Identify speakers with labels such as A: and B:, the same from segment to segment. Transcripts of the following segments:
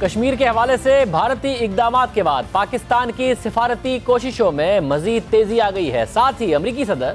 A: کشمیر کے حوالے سے بھارتی اقدامات کے بعد پاکستان کی سفارتی کوششوں میں مزید تیزی آ گئی ہے۔ ساتھ ہی امریکی صدر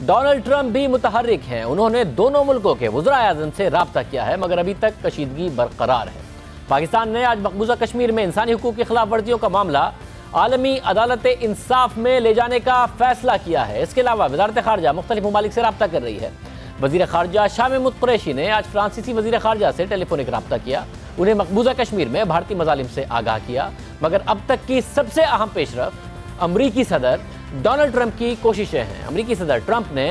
A: ڈونلڈ ٹرمپ بھی متحرک ہیں۔ انہوں نے دونوں ملکوں کے وزرائے اعظم سے رابطہ کیا ہے، مگر ابھی تک کشیدگی برقرار ہے۔ پاکستان نے آج مقبوضہ کشمیر میں انسانی حقوق کی خلاف ورزیوں کا معاملہ عالمی عدالت انصاف میں لے جانے کا فیصلہ کیا ہے۔ اس کے علاوہ وزارت خارجہ مختلف ممالک سے رابطہ کر رہی ہے۔ وزیر خارجہ شاہ محمود قریشی نے آج فرانسیسی وزیر خارجہ سے ٹیلی فونک رابطہ کیا، انہیں مقبوضہ کشمیر میں بھارتی مظالم سے آگاہ کیا، مگر اب تک کی سب سے اہم پیش رفت امریکی صدر ڈونلڈ ٹرمپ کی کوششیں ہیں۔ امریکی صدر ٹرمپ نے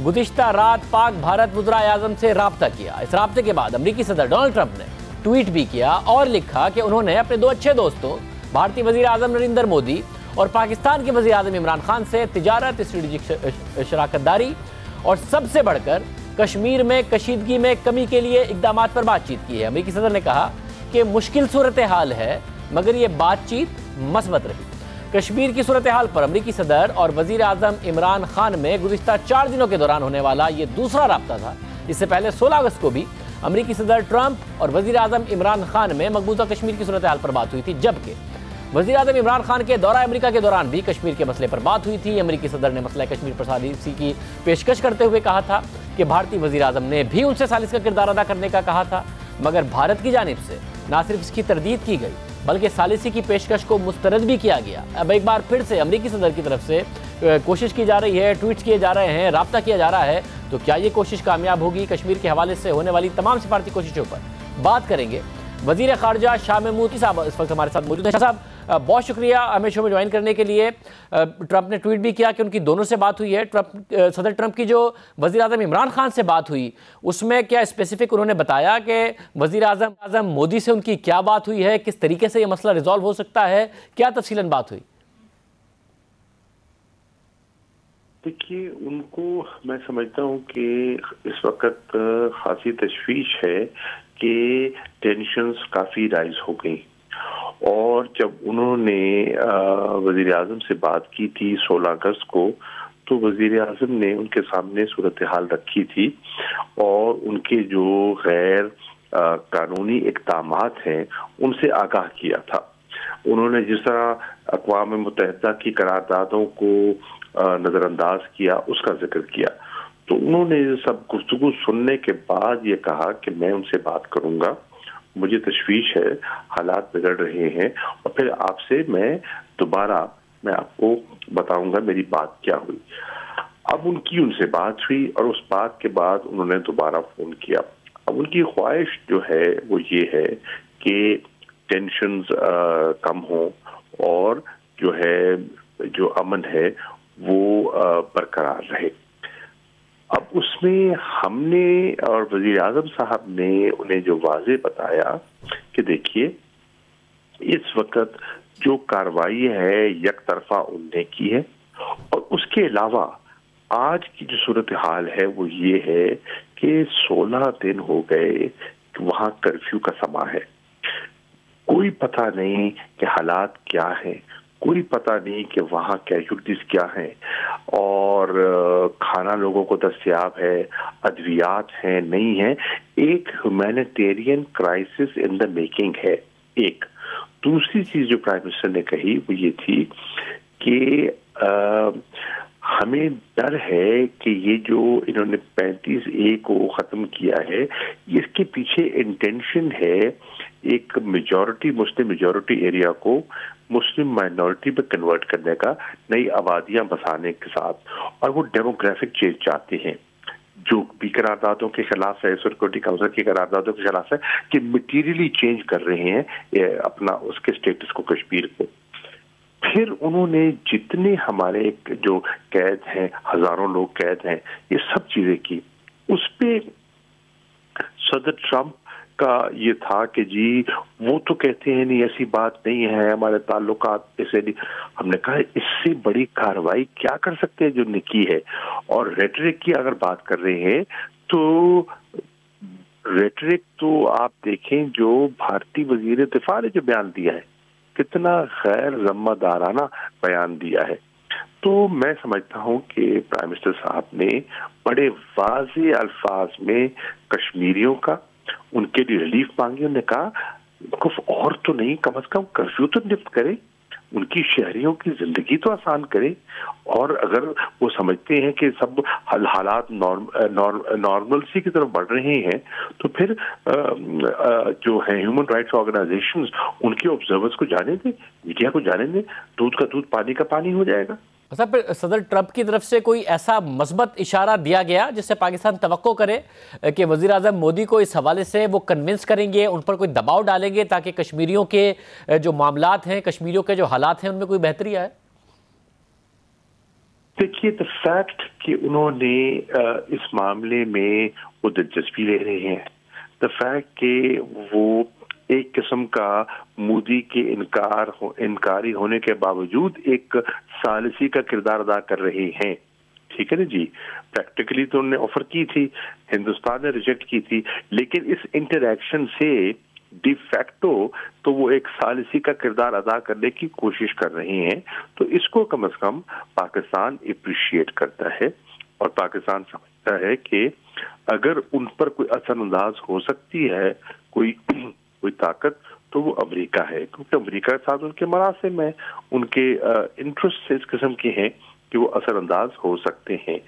A: گزشتہ رات پاک بھارت وزرائے اعظم سے رابطہ کیا۔ اس رابطے کے بعد امریکی صدر ڈونلڈ ٹرمپ نے ٹویٹ بھی کیا اور لکھا کہ انہوں نے اپنے دو اچھے دوستوں بھارتی وزیر اعظم نریندر مودی اور پاکستان کے وزیر اعظم عمران خان سے تجارت، اسٹریٹجک شراکت داری اور سب سے بڑھ کر کشمیر میں کشیدگی میں کمی کے لیے اقدامات پر بات چیت کی ہے۔ امریکی صدر نے کہا کہ مشکل صورتحال ہے مگر یہ بات چیت مثبت رہی۔ کشمیر کی صورتحال پر امریکی صدر اور وزیر اعظم عمران خان میں گزشتہ 4 دنوں کے دوران ہونے والا یہ دوسرا رابطہ تھا۔ اس سے پہلے 16 اگست کو بھی امریکی صدر ٹرمپ اور وزیر اعظم عمران خان میں مقبوضہ کشمیر کی صورتحال پر بات ہوئی تھی، جبکہ وزیر اعظم عمران خان کے دورہ امریکہ کے دوران بھی کشمیر کے مسئلے پر بات ہوئی تھی۔ امریکی صدر نے مسئلہ کشمیر پر ثالثی کی پیشکش کرتے ہوئے کہا تھا کہ بھارتی وزیر اعظم نے بھی ان سے ثالث کا کردار ادا کرنے کا کہا تھا، مگر بھارت کی جانب سے نہ صرف اس کی تردید کی گئی بلکہ ثالثی کی پیشکش کو مسترد بھی کیا گیا۔ اب ایک بار پھر سے امریکی صدر کی طرف سے کوشش کی جا رہی ہے، ٹویٹس کیے جا رہے ہیں، رابطہ کیا جا رہا ہے، تو کیا یہ کوشش کامیاب ہوگی؟ کشمیر کے حوالے سے ہونے والی تمام سفارتی کوششوں پر بات کریں گے۔ وزیر خارجہ شاہ محمود صاحب اس وقت ہمارے ساتھ موجود ہیں۔ شاہ صاحب بہت شکریہ ہمیں شو میں جوائن کرنے کے لیے۔ ٹرمپ نے ٹویٹ بھی کیا کہ ان کی دونوں سے بات ہوئی ہے۔ صدر ٹرمپ کی جو وزیر اعظم عمران خان سے بات ہوئی اس میں کیا اسپیسیفک انہوں نے بتایا کہ وزیر اعظم مودی سے ان کی کیا بات ہوئی ہے، کس طریقے سے یہ مسئلہ ریزالو ہو سکتا ہے، کیا تفصیلاً بات ہوئی؟
B: دیکھیے، ان کو میں سمجھتا ہوں کہ اس وقت خاصی تشویش ہے کہ ٹینشنز کافی رائز ہو گئی، اور جب انہوں نے وزیر اعظم سے بات کی تھی 16 اگست کو، تو وزیر اعظم نے ان کے سامنے صورتحال رکھی تھی اور ان کے جو غیر قانونی اقدامات ہیں ان سے آگاہ کیا تھا۔ انہوں نے جس طرح اقوام متحدہ کی قراردادوں کو نظر انداز کیا اس کا ذکر کیا، تو انہوں نے سب گفتگو سننے کے بعد یہ کہا کہ میں ان سے بات کروں گا، مجھے تشویش ہے، حالات بگڑ رہے ہیں، اور پھر آپ سے میں دوبارہ آپ کو بتاؤں گا میری بات کیا ہوئی۔ اب ان سے بات ہوئی اور اس بات کے بعد انہوں نے دوبارہ فون کیا۔ اب ان کی خواہش جو ہے وہ یہ ہے کہ ٹینشنز کم ہوں اور جو امن ہے وہ برقرار رہے۔ اب اس میں ہم نے اور وزیر اعظم صاحب نے انہیں جو واضح بتایا کہ دیکھیے، اس وقت جو کارروائی ہے یک طرفہ ان نے کی ہے، اور اس کے علاوہ آج کی جو صورتحال ہے وہ یہ ہے کہ 16 دن ہو گئے کہ وہاں کرفیو کا سما ہے، کوئی پتہ نہیں کہ حالات کیا ہیں، کوئی پتہ نہیں کہ وہاں کیجولٹیز کیا ہیں، اور کھانا لوگوں کو دستیاب ہے، ادویات ہیں نہیں ہیں، ایک humanitarian crisis in the making ہے۔ ایک دوسری چیز جو پرائم منسٹر نے کہی وہ یہ تھی کہ ہمیں ڈر ہے کہ یہ جو انہوں نے 35A کو ختم کیا ہے، اس کے پیچھے انٹینشن ہے ایک مسلم میجورٹی ایریا کو مسلم مائنورٹی پہ کنورٹ کرنے کا، نئی آبادیاں بسانے کے ساتھ، اور وہ ڈیموگرافک چینج چاہتے ہیں جو بھی قراردادوں کے خلاف ہے، سیکورٹی کونسل کی قراردادوں کے خلاف ہے، کہ میٹیریلی چینج کر رہے ہیں اپنا اس کے سٹیٹس کو، کشمیر کو۔ پھر انہوں نے جتنے ہمارے جو قید ہیں، ہزاروں لوگ قید ہیں، یہ سب چیزیں کی۔ اس پہ صدر ٹرمپ کا یہ تھا کہ جی وہ تو کہتے ہیں نہیں، ایسی بات نہیں ہے، ہمارے تعلقات ایسے نہیں۔ ہم نے کہا اس سے بڑی کارروائی کیا کر سکتے ہیں جو نے کی ہے، اور ریٹرک کی اگر بات کر رہے ہیں تو ریٹرک تو آپ دیکھیں جو بھارتی وزیر دفاع نے جو بیان دیا ہے، کتنا غیر ذمہ دارانہ بیان دیا ہے۔ تو میں سمجھتا ہوں کہ پرائم منسٹر صاحب نے بڑے واضح الفاظ میں کشمیریوں کا، ان کے لیے ریلیف مانگی۔ انہوں نے کہا और तो नहीं, कम से कम कर्फ्यू तो निफ्ट करे, उनकी शहरियों की जिंदगी तो आसान करे। और अगर वो समझते हैं कि सब हालात नॉर्मलसी की तरफ बढ़ रहे हैं, तो फिर जो है ह्यूमन राइट्स ऑर्गेनाइजेशंस, उनके ऑब्जर्वर्स को जाने दें, मीडिया को जाने दें, दूध का दूध पानी का पानी हो जाएगा।
A: सर, फिर सदर ट्रंप की तरफ से कोई ऐसा मस्बत इशारा दिया गया जिससे पाकिस्तान तवक्को करे कि वज़ीर आज़म मोदी को इस हवाले से वो कन्विंस करेंगे, उन पर कोई दबाव डालेंगे ताकि कश्मीरियों के जो मामलात हैं, कश्मीरियों के जो हालात हैं, उनमें कोई बेहतरी आए?
B: देखिए, द फैक्ट कि उन्होंने इस मामले में वो दिलचस्पी ले रहे हैं, द फैक्ट कि वो एक किस्म का मोदी के इनकारी होने के बावजूद एक सालिसी का किरदार अदा कर रहे हैं, ठीक है ना जी। प्रैक्टिकली तो उन्होंने ऑफर की थी, हिंदुस्तान ने रिजेक्ट की थी, लेकिन इस इंटरैक्शन से डी फैक्टो तो वो एक सालिसी का किरदार अदा करने की कोशिश कर रहे हैं। तो इसको कम से कम पाकिस्तान अप्रिशिएट करता है, और पाकिस्तान समझता है कि अगर उन पर कोई असरअंदाज हो सकती है कोई ताकत, तो वो अमेरिका है, क्योंकि अमेरिका के साथ उनके मरासिम है, उनके इंटरेस्ट इस किस्म के हैं कि वो असरअंदाज हो सकते हैं।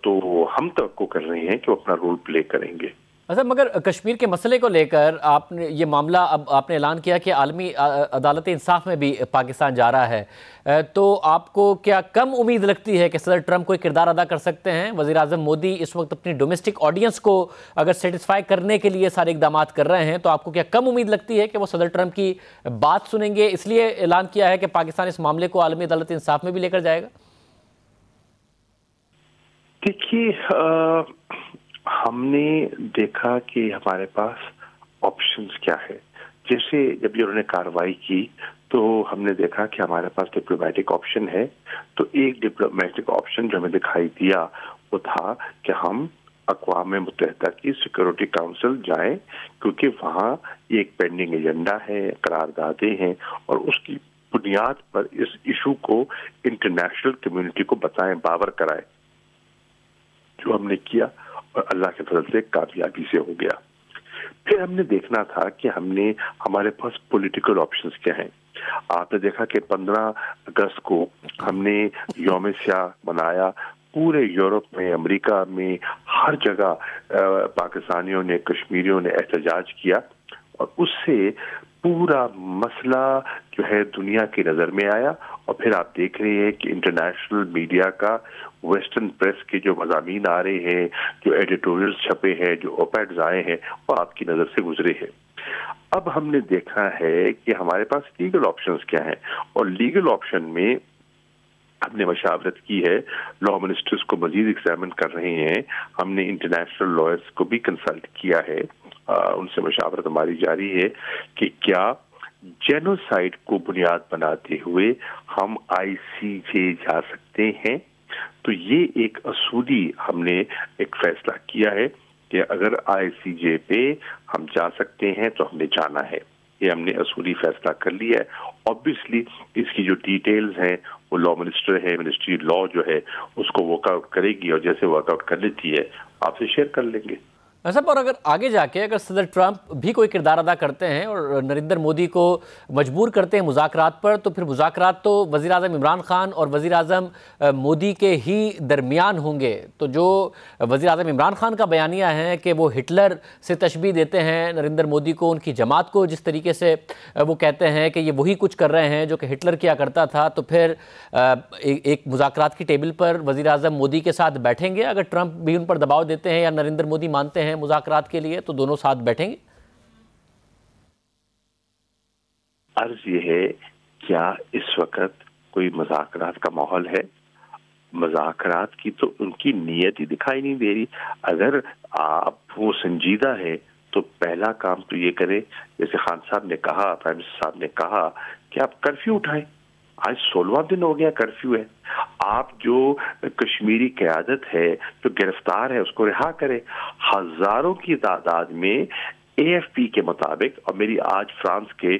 B: तो हम तवक्को कर रहे हैं कि वो अपना रोल प्ले करेंगे।
A: अच्छा, मगर कश्मीर के मसले को लेकर आपने ये मामला, अब आपने ऐलान किया कि आलमी अदालत इंसाफ में भी पाकिस्तान जा रहा है, तो आपको क्या कम उम्मीद लगती है कि सदर ट्रंप कोई किरदार अदा कर सकते हैं? वज़ीर आज़म मोदी इस वक्त अपनी डोमेस्टिक ऑडियंस को अगर सेटिस्फाई करने के लिए सारे इकदाम कर रहे हैं, तो आपको क्या कम उम्मीद लगती है कि वो सदर ट्रंप की बात सुनेंगे? इसलिए ऐलान किया है कि पाकिस्तान इस मामले को आलमी अदालत इंसाफ में भी लेकर जाएगा।
B: देखिए, हमने देखा कि हमारे पास ऑप्शंस क्या है। जैसे जब ये उन्होंने कार्रवाई की तो हमने देखा कि हमारे पास डिप्लोमेटिक ऑप्शन है। तो एक डिप्लोमेटिक ऑप्शन जो हमें दिखाई दिया वो था कि हम अक़वाम मुत्तहिदा की सिक्योरिटी काउंसिल जाएं, क्योंकि वहाँ ये एक पेंडिंग एजेंडा है, करारदादें हैं, और उसकी बुनियाद पर इस इशू को इंटरनेशनल कम्युनिटी को बताएं, बावर कराएं। जो हमने किया और अल्लाह के फजल से कामयाबी से हो गया। फिर हमने देखना था कि हमारे पास पॉलिटिकल ऑप्शंस क्या हैं। आपने देखा कि 15 अगस्त को हमने यौम स्याह मनाया, पूरे यूरोप में, अमेरिका में, हर जगह पाकिस्तानियों ने, कश्मीरियों ने एहतजाज किया, और उससे पूरा मसला जो है दुनिया की नजर में आया। और फिर आप देख रहे हैं कि इंटरनेशनल मीडिया का, वेस्टर्न प्रेस के जो मज़ामीन आ रहे हैं, जो एडिटोरियल्स छपे हैं, जो ओपेड्स आए हैं, वो आपकी नज़र से गुजरे हैं। अब हमने देखा है कि हमारे पास लीगल ऑप्शंस क्या हैं, और लीगल ऑप्शन में हमने मशावरत की है, लॉ मिनिस्टर्स को मजीद एग्जामिन कर रहे हैं, हमने इंटरनेशनल लॉयर्स को भी कंसल्ट किया है, उनसे मशावरत हमारी जारी है कि क्या जेनोसाइड को बुनियाद बनाते हुए हम ICJ जा सकते हैं। तो ये एक असूली हमने एक फैसला किया है कि अगर ICJ पे हम जा सकते हैं तो हमने जाना है, ये हमने असूली फैसला कर लिया है। ऑब्वियसली इसकी जो डिटेल्स हैं वो लॉ मिनिस्टर है, मिनिस्ट्री लॉ जो है उसको वर्कआउट करेगी, और जैसे वर्कआउट कर लेती है आपसे शेयर कर लेंगे।
A: सब, और अगर आगे जाके अगर सदर ट्रंप भी कोई किरदार अदा करते हैं और नरेंद्र मोदी को मजबूर करते हैं मुज़ाकरात पर, तो फिर मुज़ाकरात तो वज़ीर आज़म इमरान खान और वज़ीर आज़म मोदी के ही दरमियान होंगे। तो जो वज़ीर आज़म इमरान खान का बयानिया है कि वो हिटलर से तशबीह देते हैं नरेंद्र मोदी को, उनकी जमात को, जिस तरीके से वो कहते हैं कि ये वही कुछ कर रहे हैं जो कि हिटलर किया करता था, तो फिर एक मुज़ाकरात की टेबल पर वज़ीर आज़म मोदी के साथ बैठेंगे? अगर ट्रंप भी उन पर दबाव देते हैं या नरेंद्र मोदी मानते हैं मुज़ाकरात के लिए, तो दोनों साथ बैठेंगे?
B: अर्ज ये है, क्या इस वक्त कोई मुज़ाकरात का माहौल है? मुज़ाकरात की तो उनकी नीयत ही दिखाई नहीं दे रही। अगर आप वो संजीदा है तो पहला काम तो ये करे, जैसे खान साहब ने कहा, प्राइम मिनिस्टर साहब ने कहा कि आप कर्फ्यू उठाएं। आज 16वां दिन हो गया कर्फ्यू है। आप जो कश्मीरी क़यादत है जो गिरफ्तार है उसको रिहा करें। हजारों की तादाद में AFP के मुताबिक, और मेरी आज फ्रांस के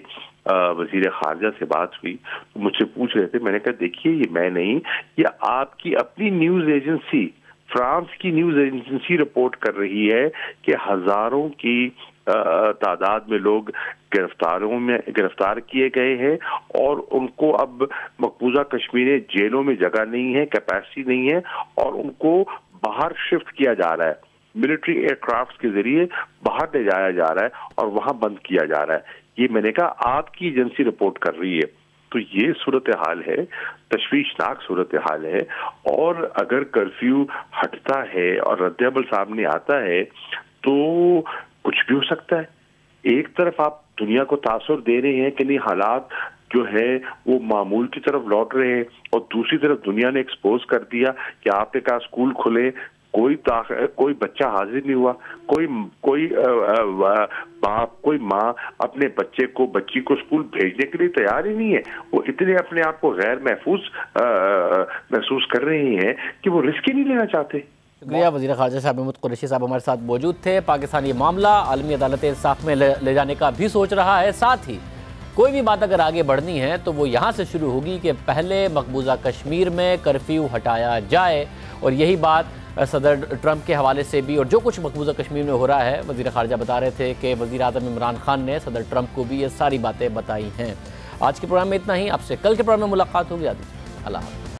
B: वजीर खारजा से बात हुई, तो मुझसे पूछ रहे थे, मैंने कहा देखिए ये मैं नहीं, ये आपकी अपनी न्यूज एजेंसी, फ्रांस की न्यूज एजेंसी रिपोर्ट कर रही है कि हजारों की तादाद में लोग गिरफ्तार किए गए हैं और उनको अब मकबूजा कश्मीर जेलों में जगह नहीं है, कैपेसिटी नहीं है और उनको बाहर शिफ्ट किया जा रहा है, मिलिट्री एयरक्राफ्ट के जरिए बाहर ले जाया जा रहा है और वहां बंद किया जा रहा है। ये मैंने कहा आपकी एजेंसी रिपोर्ट कर रही है। तो ये सूरत हाल है, तशवीशनाक सूरत हाल है। और अगर कर्फ्यू हटता है और रद्द-ए-अमल सामने आता है तो कुछ भी हो सकता है। एक तरफ आप दुनिया को तासुर दे रहे हैं कि नहीं हालात जो है वो मामूल की तरफ लौट रहे हैं और दूसरी तरफ दुनिया ने एक्सपोज कर दिया कि आपके कहा स्कूल खुले, कोई बच्चा हाजिर नहीं हुआ, कोई बाप कोई माँ अपने बच्ची को स्कूल भेजने के लिए तैयार ही नहीं है। वो इतने अपने आप को गैर महसूस कर रहे हैं कि वो रिस्क ही नहीं लेना चाहते।
A: शुक्रिया। वज़ीर ख़ारजा शाह महमूद कुरैशी साहब हमारे साथ मौजूद थे। पाकिस्तान ये मामला आलमी अदालत इंसाफ में ले जाने का भी सोच रहा है। साथ ही कोई भी बात अगर आगे बढ़नी है तो वो यहाँ से शुरू होगी कि पहले मकबूजा कश्मीर में कर्फ्यू हटाया जाए। और यही बात सदर ट्रंप के हवाले से भी, और जो कुछ मकबूजा कश्मीर में हो रहा है, वज़ीर ख़ारजा बता रहे थे कि वज़ीर आज़म इमरान खान ने सदर ट्रंप को भी ये सारी बातें बताई हैं। आज के प्रोग्राम में इतना ही। आपसे कल के प्रोग्राम में मुलाकात होगी। अल्लाह हाफ़िज़।